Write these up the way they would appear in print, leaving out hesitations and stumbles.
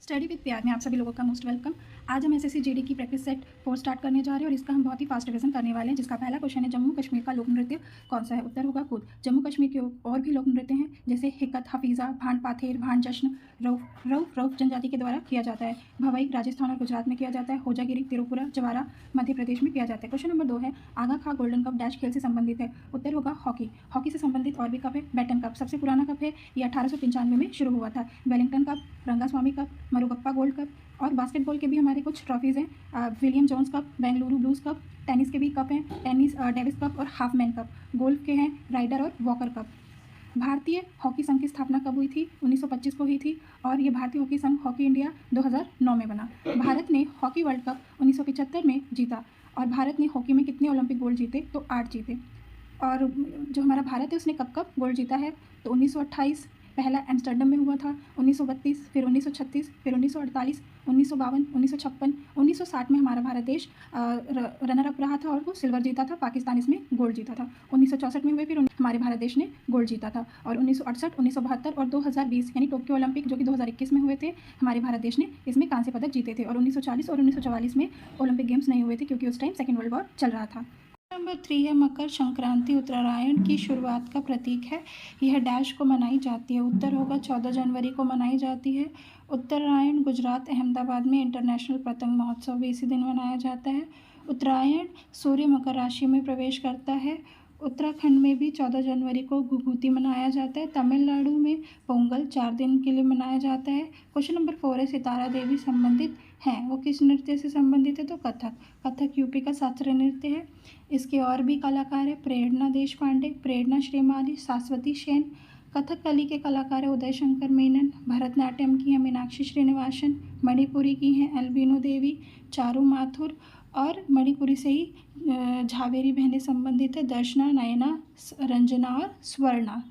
Study with प्यार में आप सभी लोगों का मोस्ट वेलकम। आज हम एसएससी जीडी की प्रैक्टिस सेट 4 स्टार्ट करने जा रहे हैं और इसका हम बहुत ही फास्ट रिवीजन करने वाले हैं। जिसका पहला क्वेश्चन है, जम्मू कश्मीर का लोक नृत्य कौन सा है? उत्तर होगा कूद। जम्मू कश्मीर के और भी लोक नृत्य हैं जैसे हिकत, हफीज़ा, भांड पाथेर, भांड जश्न, रऊफ जनजाति के द्वारा किया जाता है। भवई राजस्थान और गुजरात में किया जाता है। होजागिरी त्रिपुरा, जवारा मध्य प्रदेश में किया जाता है। क्वेश्चन नंबर 2 है, आगा खां गोल्डन कप डैश खेल से संबंधित है? उत्तर होगा हॉकी। हॉकी से संबंधित और भी कप है। बैटन कप सबसे पुराना कप है, ये 1895 में शुरू हुआ था। Wellington cup, Rangaswami cup, Murugappa gold cup और बास्केटबॉल के भी हमारे कुछ ट्रॉफीज़ हैं। William Jones cup, Bengaluru blues cup, tennis के भी कप हैं, टेनिस डेविस कप और हाफमैन कप। गोल्फ के हैं राइडर और वॉकर कप। भारतीय हॉकी संघ की स्थापना कब हुई थी? 1925 को हुई थी और ये भारतीय हॉकी संघ हॉकी इंडिया 2009 में बना। भारत ने हॉकी वर्ल्ड कप 1975 में जीता और भारत ने हॉकी में कितने ओलंपिक गोल्ड जीते? तो 8 जीते। और जो हमारा भारत है उसने कब कब गोल्ड जीता है? तो 1928 पहला एम्स्टर्डम में हुआ था, 1932 फिर 1936 फिर 1948 1952 1956 1960 में हमारा भारत देश रनर अप रहा था और वो सिल्वर जीता था। पाकिस्तान इसमें गोल्ड जीता था। 1964 में हुए फिर हमारे भारत देश ने गोल्ड जीता था। और 1968 1972 और 2020 यानी टोक्यो ओलंपिक जो कि 2021 में हुए थे, हमारे भारत देश ने इसमें कांस्य पदक जीते थे। और 1940 और 1944 में ओलंपिक गेम्स नहीं हुए थे क्योंकि उस टाइम सेकेंड वर्ल्ड वॉर चल रहा था। नंबर 3 है, मकर संक्रांति उत्तरायण की शुरुआत का प्रतीक है। यह डैश को मनाई जाती है? उत्तर होगा 14 जनवरी को मनाई जाती है। उत्तरायण गुजरात अहमदाबाद में इंटरनेशनल पतंग महोत्सव भी इसी दिन मनाया जाता है। उत्तरायण सूर्य मकर राशि में प्रवेश करता है। उत्तराखंड में भी 14 जनवरी को घुघुती मनाया जाता है। तमिलनाडु में पोंगल 4 दिन के लिए मनाया जाता है। क्वेश्चन नंबर 4 है, सितारा देवी संबंधित हैं, वो किस नृत्य से संबंधित है? तो कथक। कथक यूपी का शास्त्रीय नृत्य है। इसके और भी कलाकार है, प्रेरणा देशपांडे, प्रेरणा श्रीमाली, शाश्वती सेन। कथकली के कलाकार है उदय शंकर मेनन। भरतनाट्यम की है मीनाक्षी श्रीनिवासन। मणिपुरी की हैं अल्बिनो देवी, चारू माथुर और मणिपुरी से ही झावेरी बहनें संबंधित है, दर्शना, नयना, रंजना और स्वर्णा।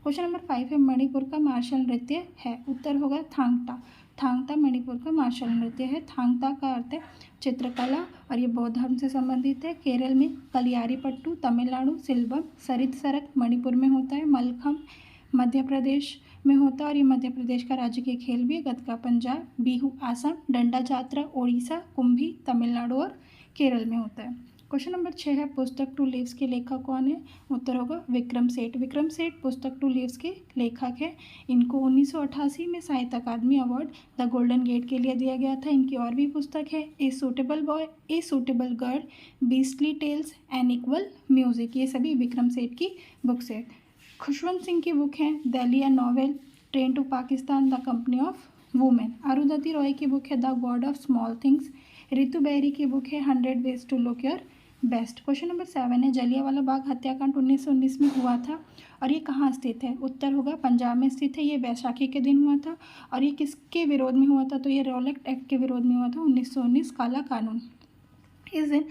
क्वेश्चन नंबर 5 है, मणिपुर का मार्शल नृत्य है? उत्तर होगा थांगटा। थांगटा मणिपुर का मार्शल नृत्य है। थांगटा का अर्थ है चित्रकला और ये बौद्ध धर्म से संबंधित है। केरल में कलियारीपट्टू, तमिलनाडु सिल्बम, सरित सरक मणिपुर में होता है। मलखम मध्य प्रदेश में होता है और ये मध्य प्रदेश का राज्य खेल भी है। गतका पंजाब, बिहू आसाम, डंडा जात्रा ओडिशा, कुंभी तमिलनाडु और केरल में होता है। क्वेश्चन नंबर 6 है, पुस्तक टू लीव्स के लेखक कौन है? उत्तर होगा विक्रम सेठ। विक्रम सेठ पुस्तक टू लीव्स के लेखक हैं। इनको 1988 में साहित्य अकादमी अवार्ड द गोल्डन गेट के लिए दिया गया था। इनकी और भी पुस्तक है, a suitable boy, a suitable girl, beastly tales, an equal music. ये सभी विक्रम सेठ की बुक्स है। खुशवंत सिंह की बुक है Delhi a novel, train to Pakistan, the company of women. Arundhati Roy की बुक है the god of small things. Ritu Beri की बुक है 100 ways to look your best. Question number 7 है, जलियांवाला बाग हत्याकांड 1919 में हुआ था और ये कहाँ स्थित है? उत्तर होगा पंजाब में स्थित है। ये बैसाखी के दिन हुआ था और ये किसके विरोध में हुआ था? तो ये रॉलेट एक्ट के विरोध में हुआ था, 1919 काला कानून। इस दिन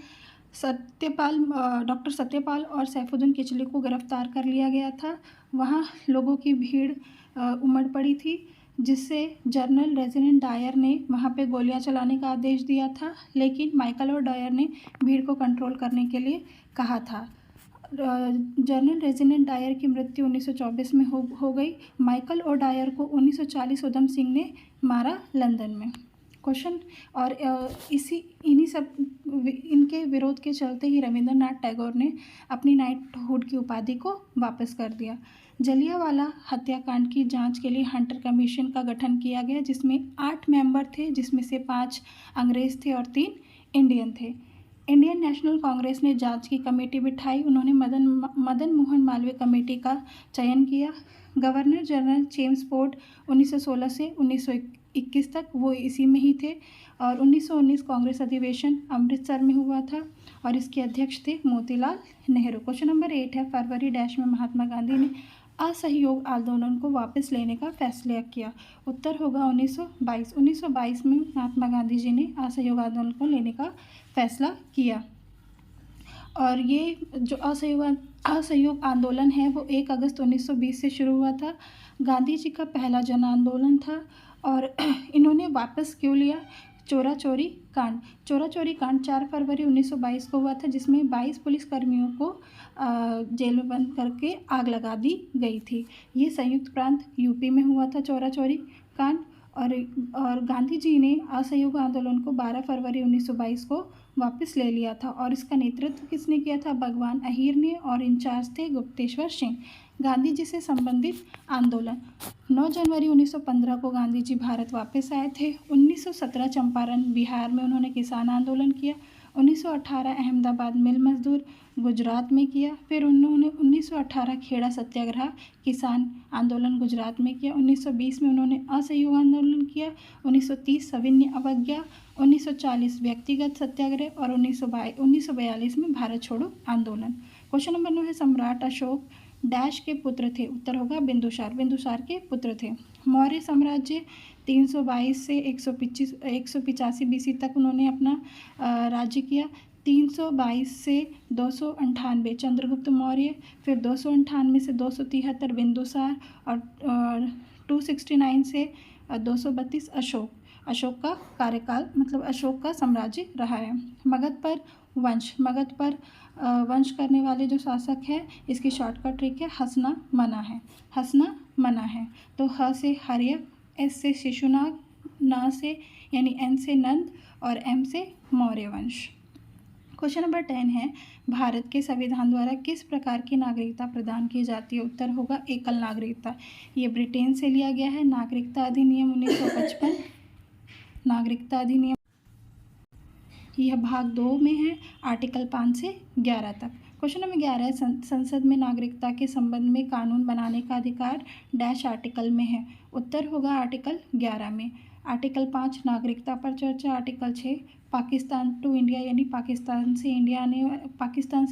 डॉक्टर सत्यपाल और सैफुद्दीन किचलू को गिरफ्तार कर लिया गया था। वहाँ लोगों की भीड़ उमड़ पड़ी थी जिससे जनरल रेजिडेंट डायर ने वहाँ पे गोलियां चलाने का आदेश दिया था, लेकिन माइकल और डायर ने भीड़ को कंट्रोल करने के लिए कहा था। जनरल रेजिडेंट डायर की मृत्यु 1924 में हो गई। माइकल और डायर को 1940 उधम सिंह ने मारा लंदन में। क्वेश्चन और इनके विरोध के चलते ही रविंद्रनाथ टैगोर ने अपनी नाइटहुड की उपाधि को वापस कर दिया। जलियांवाला हत्याकांड की जांच के लिए हंटर कमीशन का गठन किया गया जिसमें 8 मेंबर थे, जिसमें से 5 अंग्रेज थे और 3 इंडियन थे। इंडियन नेशनल कांग्रेस ने जांच की कमेटी बिठाई। उन्होंने मदन मोहन मालवीय कमेटी का चयन किया। गवर्नर जनरल जेम्स फोर्ड 1916 से 1921 तक वो इसी में ही थे और 1919 कांग्रेस अधिवेशन अमृतसर में हुआ था और इसके अध्यक्ष थे मोतीलाल नेहरू। क्वेश्चन नंबर 8 है, फरवरी डैश में महात्मा गांधी ने असहयोग आंदोलन को वापस लेने का फैसला किया? उत्तर होगा 1922। 1922 में महात्मा गांधी जी ने असहयोग आंदोलन को लेने का फैसला किया और ये जो असहयोग आंदोलन है वो 1 अगस्त 1920 से शुरू हुआ था। गांधी जी का पहला जन आंदोलन था और इन्होंने वापस क्यों लिया? चोरा चोरी कांड 4 फरवरी 1922 को हुआ था जिसमें 22 पुलिसकर्मियों को जेल में बंद करके आग लगा दी गई थी। ये संयुक्त प्रांत यूपी में हुआ था चोरा चोरी कांड और गांधी जी ने असहयोग आंदोलन को 12 फरवरी 1922 को वापस ले लिया था और इसका नेतृत्व किसने किया था? भगवान अहीर ने, और इंचार्ज थे गुप्तेश्वर सिंह। गांधी जी से संबंधित आंदोलन। 9 जनवरी 1915 को गांधी जी भारत वापस आए थे। 1917 चंपारण बिहार में उन्होंने किसान आंदोलन किया। 1918 अहमदाबाद मिल मजदूर गुजरात में किया। फिर उन्होंने 1918 खेड़ा सत्याग्रह किसान आंदोलन गुजरात में किया। 1920 में उन्होंने असहयोग आंदोलन किया। 1930 सविनय अवज्ञा। 1940 व्यक्तिगत सत्याग्रह और 1942 में भारत छोड़ो आंदोलन। क्वेश्चन नंबर 9 है सम्राट अशोक डैश के पुत्र थे? उत्तर होगा बिंदुसार। बिंदुसार के पुत्र थे। मौर्य साम्राज्य 322 से 185 बीसी तक उन्होंने अपना राज्य किया। 322 से 298 चंद्रगुप्त मौर्य, फिर 298 से 273 बिंदुसार और 269 से 232 अशोक। अशोक का कार्यकाल मतलब अशोक का साम्राज्य रहा है। मगध पर वंश। मगध पर वंश करने वाले जो शासक हैं इसकी शॉर्टकट ट्रिक है हसना मना है। हसना मना है तो ह से हर्यक, एस से शिशुनाग, न से यानी एन से नंद और एम से मौर्य वंश। क्वेश्चन नंबर 10 है भारत के संविधान द्वारा किस प्रकार की नागरिकता प्रदान की जाती है? उत्तर होगा एकल नागरिकता। ये ब्रिटेन से लिया गया है। नागरिकता अधिनियम 1955। नागरिकता अधिनियम यह भाग 2 में है, आर्टिकल 5 से 11 तक। क्वेश्चन नंबर 11 है संसद में नागरिकता के संबंध में कानून बनाने का अधिकार डैश आर्टिकल में है? उत्तर होगा आर्टिकल 11 में। आर्टिकल 5 नागरिकता पर चर्चा। आर्टिकल 6 पाकिस्तान टू इंडिया यानी पाकिस्तान से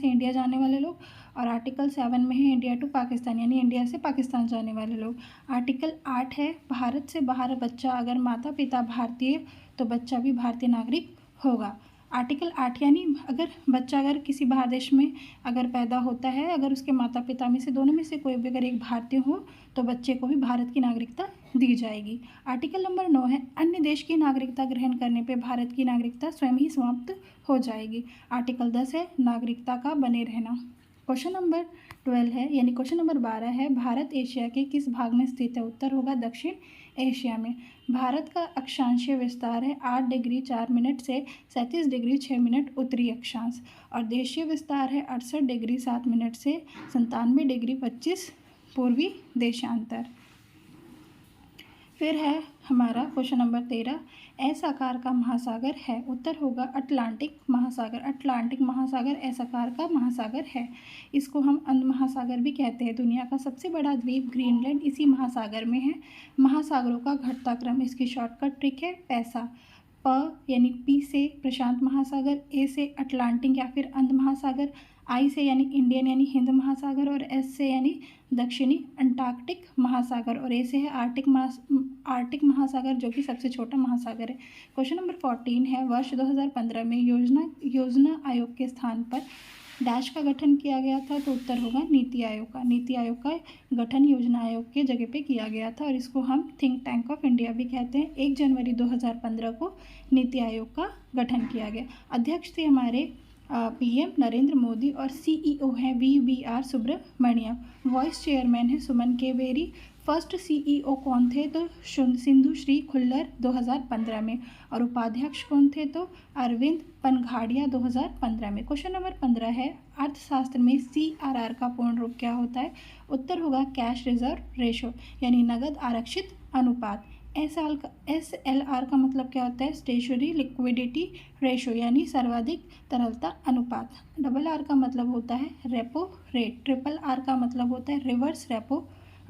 इंडिया जाने वाले लोग। और आर्टिकल 7 में है इंडिया टू पाकिस्तान यानी इंडिया से पाकिस्तान जाने वाले लोग। आर्टिकल 8 है भारत से बाहर बच्चा अगर माता पिता भारतीय तो बच्चा भी भारतीय नागरिक होगा। आर्टिकल 8 यानी अगर किसी बाहर देश में अगर पैदा होता है, अगर उसके माता पिता में से दोनों में से कोई भी अगर एक भारतीय हो तो बच्चे को भी भारत की नागरिकता दी जाएगी। आर्टिकल नंबर 9 है अन्य देश की नागरिकता ग्रहण करने पे भारत की नागरिकता स्वयं ही समाप्त हो जाएगी। आर्टिकल 10 है नागरिकता का बने रहना। क्वेश्चन नंबर 12 है यानी क्वेश्चन नंबर 12 है भारत एशिया के किस भाग में स्थित है? उत्तर होगा दक्षिण एशिया में। भारत का अक्षांशीय विस्तार है 8 डिग्री 4 मिनट से 37 डिग्री 6 मिनट उत्तरी अक्षांश और देशीय विस्तार है 68 डिग्री 7 मिनट से 97 डिग्री 25 पूर्वी देशांतर। फिर है हमारा क्वेश्चन नंबर 13 एस आकार का महासागर है? उत्तर होगा अटलांटिक महासागर। अटलांटिक महासागर एस आकार का महासागर है। इसको हम अंध महासागर भी कहते हैं। दुनिया का सबसे बड़ा द्वीप ग्रीनलैंड इसी महासागर में है। महासागरों का घटता क्रम इसकी शॉर्टकट ट्रिक है पैसा। प यानी पी से प्रशांत महासागर, ए से अटलांटिक या फिर अंध महासागर, आई से यानी इंडियन यानी हिंद महासागर और एस से यानी दक्षिणी अंटार्कटिक महासागर और ए से है आर्टिक महासागर जो कि सबसे छोटा महासागर है। क्वेश्चन नंबर 14 है वर्ष 2015 में योजना आयोग के स्थान पर डैश का गठन किया गया था? तो उत्तर होगा नीति आयोग का। नीति आयोग का गठन योजना आयोग के जगह पे किया गया था और इसको हम थिंक टैंक ऑफ इंडिया भी कहते हैं। 1 जनवरी 2015 को नीति आयोग का गठन किया गया। अध्यक्ष थे हमारे पीएम नरेंद्र मोदी और सीईओ हैं वीवीआर सुब्रमण्यम। वाइस चेयरमैन है सुमन के बेरी। फर्स्ट सीईओ कौन थे? तो सिंधु श्री खुल्लर 2015 में। और उपाध्यक्ष कौन थे? तो अरविंद पनघाड़िया 2015 में। क्वेश्चन नंबर 15 है अर्थशास्त्र में सीआरआर का पूर्ण रूप क्या होता है? उत्तर होगा कैश रिजर्व रेशो यानी नगद आरक्षित अनुपात। SLR का मतलब क्या होता है? स्टेशनरी लिक्विडिटी रेशो यानी सर्वाधिक तरलता अनुपात। RR का मतलब होता है रेपो रेट। RRR का मतलब होता है रिवर्स रेपो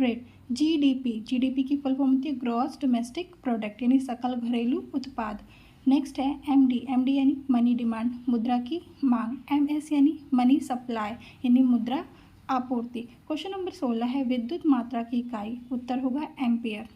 रेट। जीडीपी की फुल फॉर्म होती है ग्रॉस डोमेस्टिक प्रोडक्ट यानी सकल घरेलू उत्पाद। नेक्स्ट है एमडी यानी मनी डिमांड मुद्रा की मांग। MS यानी मनी सप्लाई यानी मुद्रा आपूर्ति। क्वेश्चन नंबर 16 है विद्युत मात्रा की इकाई? उत्तर होगा एम्पियर।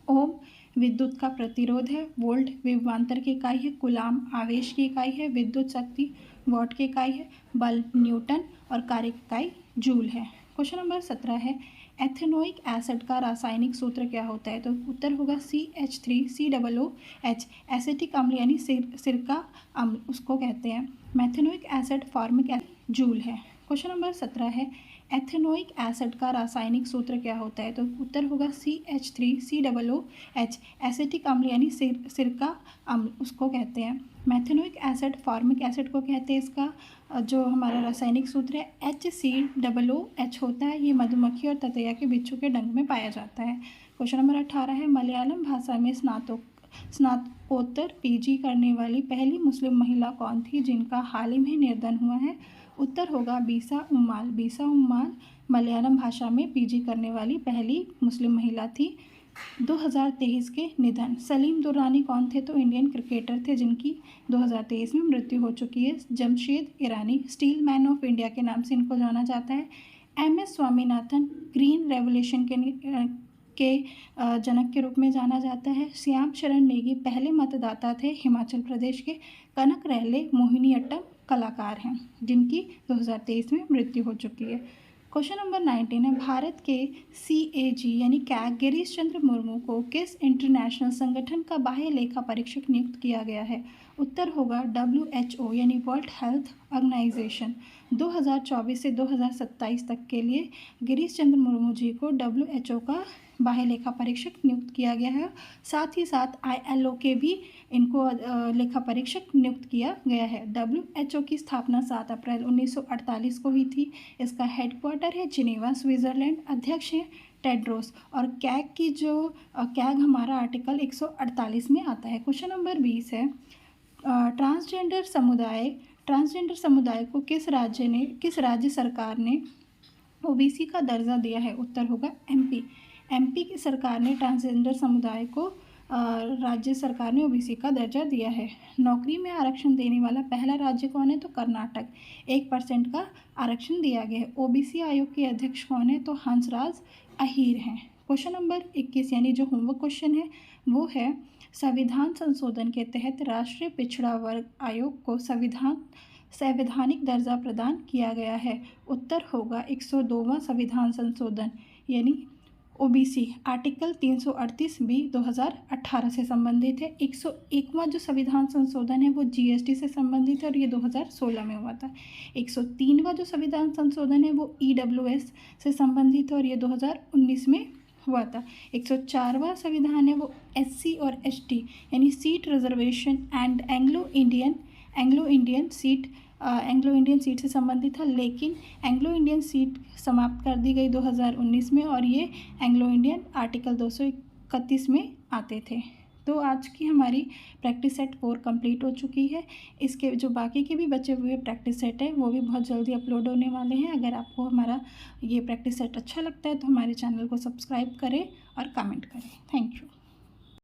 ओम विद्युत का प्रतिरोध है। वोल्ट विभवांतर की इकाई है। कूलाम आवेश की इकाई है। विद्युत शक्ति वॉट की इकाई है। बल न्यूटन और कार्य की इकाई जूल है। क्वेश्चन नंबर 17 है एथेनोइक एसिड का रासायनिक सूत्र क्या होता है? तो उत्तर होगा CH3COOH। एसिटिक अम्ल यानी सिरका अम्ल उसको कहते हैं। Methanoic acid formic acid joule है। क्वेश्चन नंबर 17 है एथेनोइक एसिड का रासायनिक सूत्र क्या होता है? तो उत्तर होगा CH3COOH। एसिटिक अम्ल यानी सिरका अम्ल उसको कहते हैं। मैथेनोइक एसिड फॉर्मिक एसिड को कहते हैं। इसका जो हमारा रासायनिक सूत्र है HCOOH होता है। ये मधुमक्खी और ततैया के बिच्छू के डंक में पाया जाता है। क्वेश्चन नंबर 18 है, मलयालम भाषा में स्नातकोत्तर PG करने वाली पहली मुस्लिम महिला कौन थी जिनका हाल ही में निधन हुआ है? उत्तर होगा बीसा उम्माल। बीसा उम्माल मलयालम भाषा में PG करने वाली पहली मुस्लिम महिला थी। 2023 के निधन। सलीम दुर्रानी कौन थे? तो इंडियन क्रिकेटर थे जिनकी 2023 में मृत्यु हो चुकी है। जमशेद ईरानी स्टील मैन ऑफ इंडिया के नाम से इनको जाना जाता है। MS स्वामीनाथन ग्रीन रेवोल्यूशन के जनक के रूप में जाना जाता है। श्याम शरण नेगी पहले मतदाता थे हिमाचल प्रदेश के। कनक रहले मोहिनीअट्टम कलाकार हैं जिनकी 2023 में मृत्यु हो चुकी है। क्वेश्चन नंबर 19 है, भारत के CAG यानी कैग गिरीश चंद्र मुर्मू को किस इंटरनेशनल संगठन का बाह्य लेखा परीक्षक नियुक्त किया गया है? उत्तर होगा WHO यानी वर्ल्ड हेल्थ ऑर्गेनाइजेशन। 2024 से 2027 तक के लिए गिरीश चंद्र मुर्मू जी को WHO का बाह्य लेखा परीक्षक नियुक्त किया गया है। साथ ही साथ ILO के भी इनको लेखा परीक्षक नियुक्त किया गया है। WHO की स्थापना 7 अप्रैल 1948 को हुई थी। इसका हेडक्वार्टर है जिनेवा, स्विट्ज़रलैंड। अध्यक्ष हैं टेड्रोस। और कैग की जो कैग हमारा आर्टिकल 148 में आता है। क्वेश्चन नंबर 20 है, ट्रांसजेंडर समुदाय को किस राज्य सरकार ने OBC का दर्जा दिया है? उत्तर होगा MP की सरकार ने ट्रांसजेंडर समुदाय को राज्य सरकार ने OBC का दर्जा दिया है। नौकरी में आरक्षण देने वाला पहला राज्य कौन है? तो कर्नाटक। 1% का आरक्षण दिया गया है। OBC आयोग के अध्यक्ष कौन है? तो हंसराज अहीर हैं। क्वेश्चन नंबर 21 यानी जो होमवर्क क्वेश्चन है वो है, संविधान संशोधन के तहत राष्ट्रीय पिछड़ा वर्ग आयोग को संवैधानिक दर्जा प्रदान किया गया है। उत्तर होगा 102वां संविधान संशोधन यानी OBC आर्टिकल 338B 2018 से संबंधित है। 101वां जो संविधान संशोधन है वो GST से संबंधित है और ये 2016 में हुआ था। 103वां जो संविधान संशोधन है वो EWS से संबंधित है और ये 2019 में हुआ था। 104वां संविधान है वो SC और ST यानी seat reservation and Anglo Indian seat से संबंधित था, लेकिन एंग्लो इंडियन सीट समाप्त कर दी गई 2019 में और ये एंग्लो इंडियन आर्टिकल 231 में आते थे। तो आज की हमारी प्रैक्टिस सेट 4 कंप्लीट हो चुकी है। इसके जो बाकी के भी बचे हुए प्रैक्टिस सेट है वो भी बहुत जल्दी अपलोड होने वाले हैं। अगर आपको हमारा ये प्रैक्टिस सेट अच्छा लगता है तो हमारे चैनल को सब्सक्राइब करें और कमेंट करें। Thank you.